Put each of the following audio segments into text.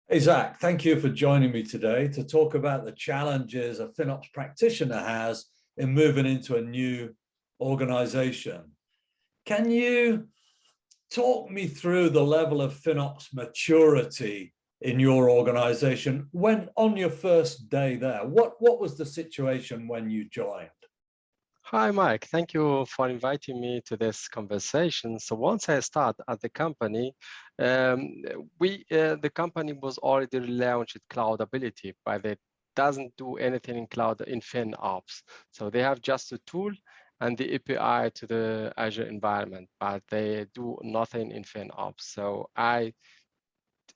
Hey, Zach, thank you for joining me today to talk about the challenges a FinOps practitioner has in moving into a new organization. Can you talk me through the level of FinOps maturity in your organization when on your first day there? What was the situation when you joined? Hi, Mike. Thank you for inviting me to this conversation. So once I start at the company, the company was already launched Cloudability, but it doesn't do anything in cloud in FinOps. So they have just a tool and the API to the Azure environment, but they do nothing in FinOps. So I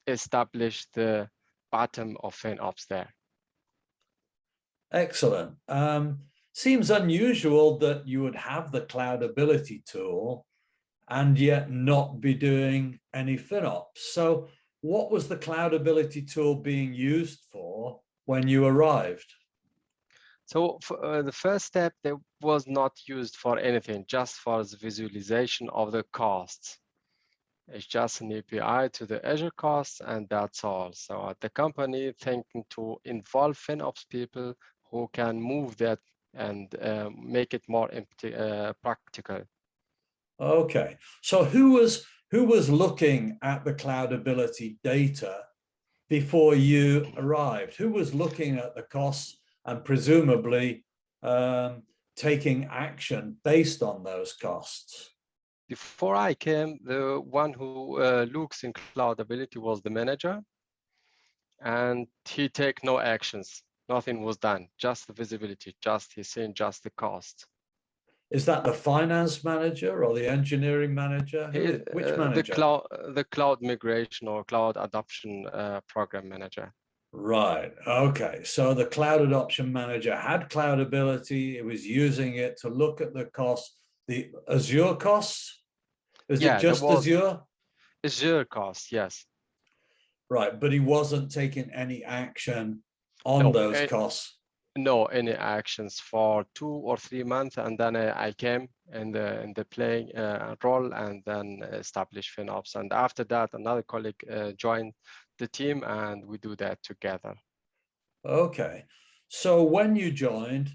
established the bottom of FinOps there. Excellent. Seems unusual that you would have the Cloudability tool and yet not be doing any FinOps. So what was the Cloudability tool being used for when you arrived? So the first step, that was not used for anything, just for the visualization of the costs. It's just an API to the Azure costs, and that's all. So at the company, thinking to involve FinOps people who can move that and make it more practical. Okay, so who was looking at the Cloudability data before you arrived? Who was looking at the costs and presumably taking action based on those costs? Before I came, the one who looks in Cloudability was the manager, and he take no actions. Nothing was done, just the visibility, just he's saying just the cost. Is that the finance manager or the engineering manager? Which manager? The cloud migration or cloud adoption program manager. Right. Okay. So the cloud adoption manager had Cloudability. It was using it to look at the costs, the Azure costs. Is it Yeah, there just was Azure? Azure cost, yes. Right. But he wasn't taking any action on No, those costs. no any actions for 2 or 3 months, and then I came in the playing role and then established FinOps. And after that, another colleague joined the team, and we do that together. Okay. So when you joined,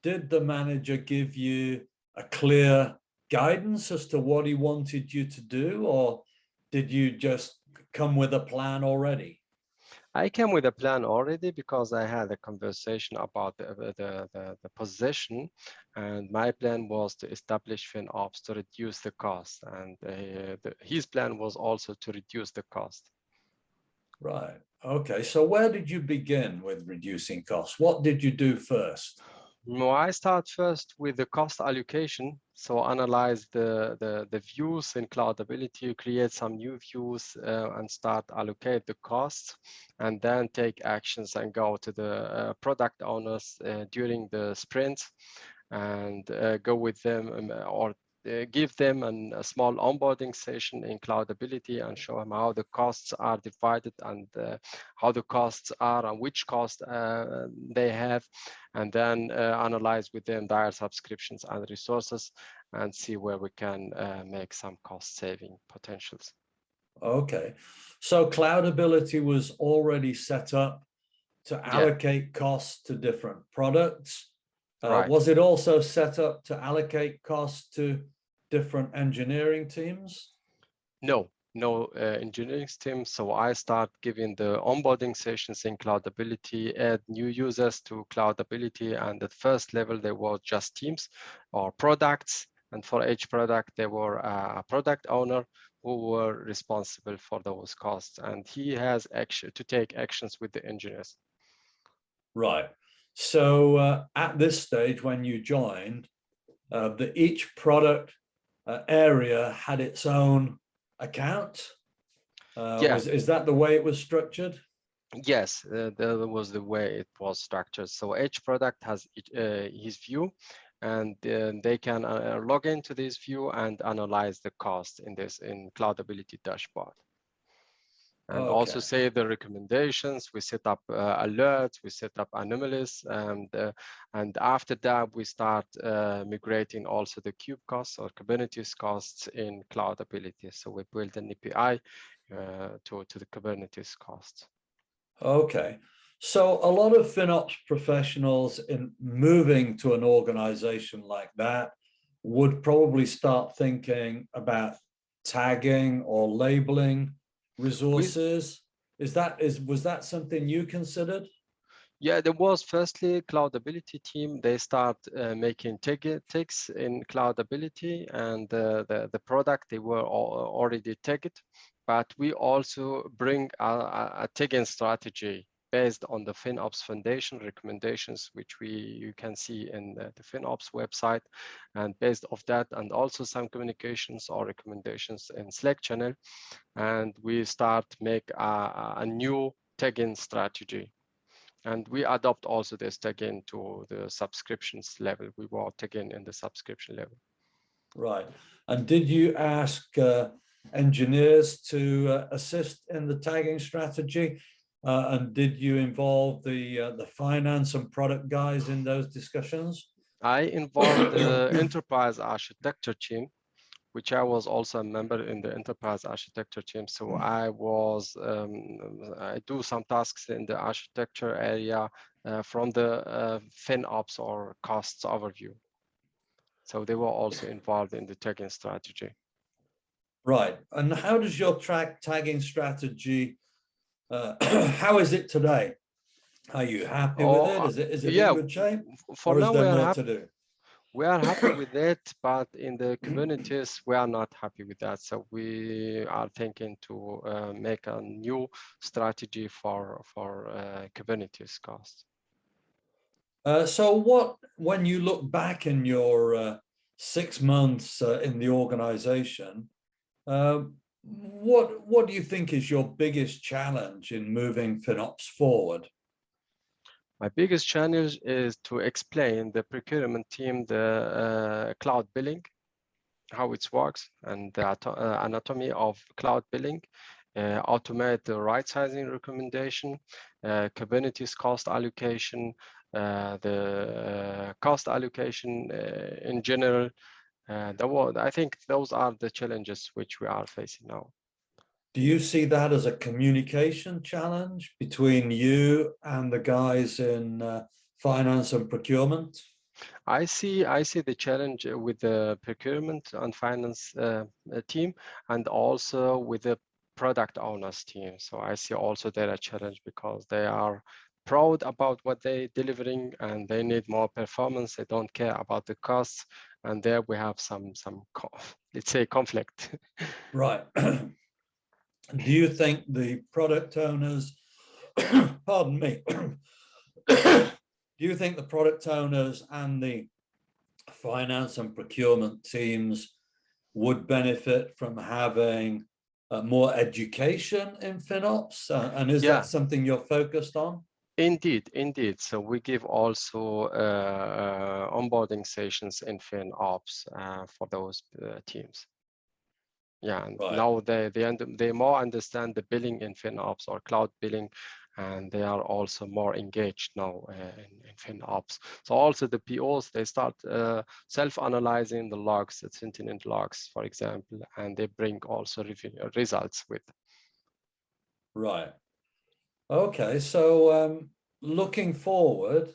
did the manager give you a clear guidance as to what he wanted you to do, or did you just come with a plan already? I came with a plan already because I had a conversation about the position, and my plan was to establish FinOps to reduce the cost, and his plan was also to reduce the cost. Right. Okay. So where did you begin with reducing costs? What did you do first? No, I start first with the cost allocation. So analyze the views in Cloudability, create some new views and start allocate the costs, and then take actions and go to the product owners during the sprint and go with them or give them a small onboarding session in Cloudability and show them how the costs are divided and how the costs are and which cost they have, and then analyze with them their subscriptions and resources and see where we can make some cost saving potentials. Okay. So Cloudability was already set up to Yeah, allocate costs to different products. right. Was it also set up to allocate costs to different engineering teams? No engineering team. So I start giving the onboarding sessions in Cloudability, add new users to Cloudability. And at first level, there were just teams or products. And for each product, there were a product owner who were responsible for those costs. And he has to take actions with the engineers. Right. So at this stage, when you joined, each product area had its own account. Yeah. Is that the way it was structured? Yes, that was the way it was structured. So each product has his view, and they can log into this view and analyze the cost in Cloudability dashboard. And also Okay. say the recommendations. We set up alerts, we set up anomalies, and after that we start migrating also the cube costs or Kubernetes costs in Cloudability. So we build an API to the Kubernetes costs. Okay. So a lot of FinOps professionals in moving to an organization like that would probably start thinking about tagging or labeling We resources. Was that something you considered? Yeah, there was firstly cloudability team. They start making tags in cloudability, and the product they were already tagged. But we also bring a tagging strategy based on the FinOps Foundation recommendations, which you can see in the FinOps website, and based off that, and also some communications or recommendations in Slack channel, and we start make a new tagging strategy. And we adopt also this tagging to the subscriptions level. We were tagging in the subscription level. Right. And did you ask engineers to assist in the tagging strategy? And did you involve the finance and product guys in those discussions? I involved the enterprise architecture team, which I was also a member in the enterprise architecture team. So I do some tasks in the architecture area from the FinOps or costs overview. So they were also involved in the tagging strategy. Right. And how does your tagging strategy, how is it today? Are you happy with it? Is it in good shape? For Or is now there we are more happy. to do? We are happy with it, but in the Kubernetes, we are not happy with that. So we are thinking to make a new strategy for Kubernetes costs. So when you look back in your 6 months in the organization, what do you think is your biggest challenge in moving FinOps forward? My biggest challenge is to explain the procurement team the cloud billing, how it works, and the anatomy of cloud billing, automate the right sizing recommendation, Kubernetes cost allocation, the cost allocation in general. I think those are the challenges which we are facing now. Do you see that as a communication challenge between you and the guys in finance and procurement? I see the challenge with the procurement and finance team, and also with the product owners team. So I see also there a challenge because they are proud about what they're delivering and they need more performance. They don't care about the costs, and there we have some let's say conflict. Right. Do you think the product owners, pardon me, do you think the product owners and the finance and procurement teams would benefit from having more education in FinOps? And is that something you're focused on? Indeed. So we give also onboarding sessions in FinOps for those teams. Yeah, and right. Now they more understand the billing in FinOps or cloud billing, and they are also more engaged now in FinOps. So also the POs, they start self-analyzing the logs, the sentient logs, for example, and they bring also results with. Right. Okay, so looking forward,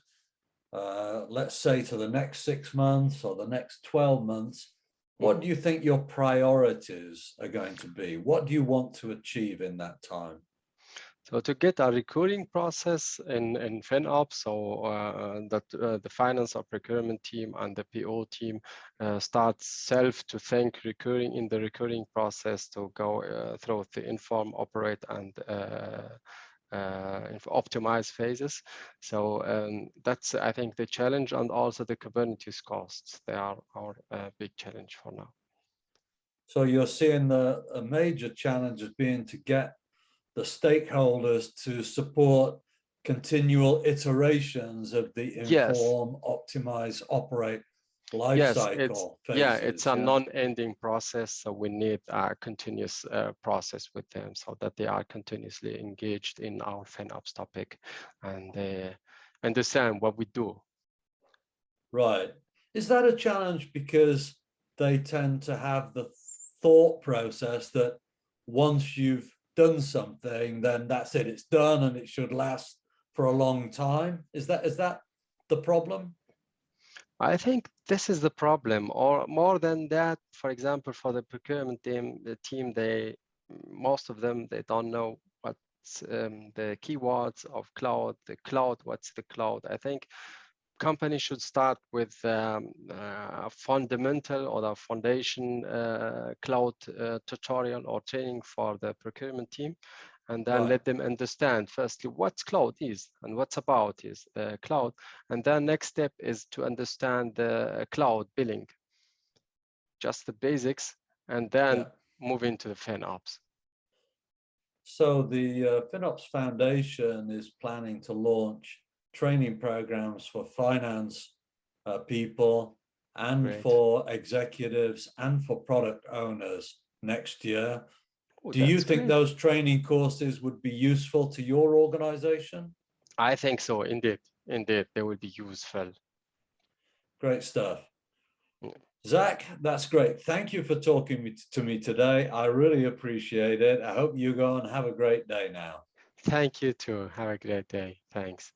let's say to the next 6 months or the next 12 months, what do you think your priorities are going to be? What do you want to achieve in that time? So to get a recurring process in FinOps, so that the finance or procurement team and the PO team start to think recurring in the recurring process to go through the inform, operate, and optimize phases. So that's, I think, the challenge, and also the Kubernetes costs. They are our big challenge for now. So you're seeing a major challenge as being to get the stakeholders to support continual iterations of the inform, optimize, operate life cycle phases. It's a non-ending process, so we need a continuous process with them so that they are continuously engaged in our FinOps topic and they understand what we do. Right. Is that a challenge because they tend to have the thought process that once you've done something, then that's it, it's done and it should last for a long time. Is that the problem? I think this is the problem, or more than that. For example, for the procurement team, most of them, they don't know what's the keywords of cloud, what's the cloud. I think companies should start with a fundamental or a foundation cloud tutorial or training for the procurement team, and then let them understand firstly what cloud is and what's about is cloud. And then next step is to understand the cloud billing, just the basics, and then move into the FinOps. So the FinOps Foundation is planning to launch training programs for finance people and for executives and for product owners next year. Do you think those training courses would be useful to your organization? I think so, indeed. Indeed, they will be useful. Great stuff. Zach, that's great. Thank you for talking to me today. I really appreciate it. I hope you go and have a great day now. Thank you too. Have a great day. Thanks.